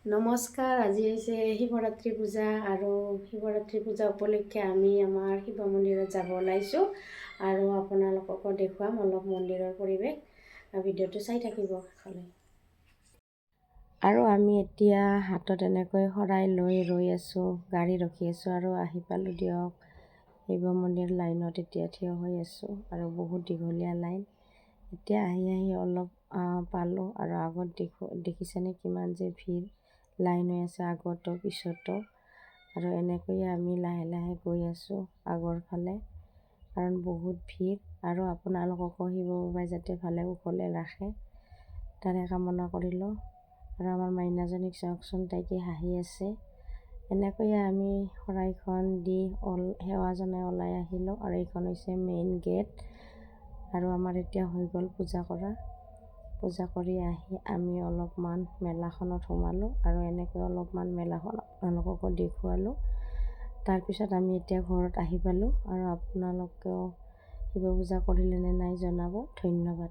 নমস্কাৰ। আজি হৈছে শিৱৰাত্ৰি পূজা আৰু শিৱৰাত্ৰি পূজা উপলক্ষে আমি আমাৰ শিৱ মন্দিৰত যাব ওলাইছোঁ আৰু আপোনালোককো দেখুৱাম অলপ মন্দিৰৰ পৰিৱেশ। ভিডিঅ'টো চাই থাকিব শেষলৈ। আৰু আমি এতিয়া হাতত এনেকৈ শৰাই লৈ ৰৈ আছোঁ, গাড়ী ৰখি আছোঁ আৰু আহি পালোঁ দিয়ক। শিৱ মন্দিৰ লাইনত এতিয়া থিয় হৈ আছোঁ আৰু বহুত দীঘলীয়া লাইন। এতিয়া আহি অলপ পালোঁ আৰু আগত দেখিছেনে কিমান যে ভিৰ, লাইন হৈ আছে আগতো পিছতো। আৰু এনেকৈয়ে আমি লাহে লাহে গৈ আছোঁ আগৰ ফালে, কাৰণ বহুত ভিৰ। আৰু আপোনালোককো শিৱ বাবাই যাতে ভালে কুশলে ৰাখে তাৰে কামনা কৰিলোঁ। আৰু আমাৰ মাইনাজনীক চাওকচোন, তাইকে হাঁহি আছে। এনেকৈয়ে আমি শৰাইখন দি সেৱা জনাই ওলাই আহিলোঁ আৰু এইখন হৈছে মেইন গেট। আৰু আমাৰ এতিয়া হৈ গ'ল পূজা কৰা। পূজা কৰি আহি আমি অলপমান মেলাখনত সোমালোঁ আৰু এনেকৈ অলপমান মেলাখন আপোনালোককো দেখুৱালোঁ। তাৰপিছত আমি এতিয়া ঘৰত আহি পালোঁ আৰু আপোনালোকেও শিৱ পূজা কৰিলে নে নাই জনাব। ধন্যবাদ।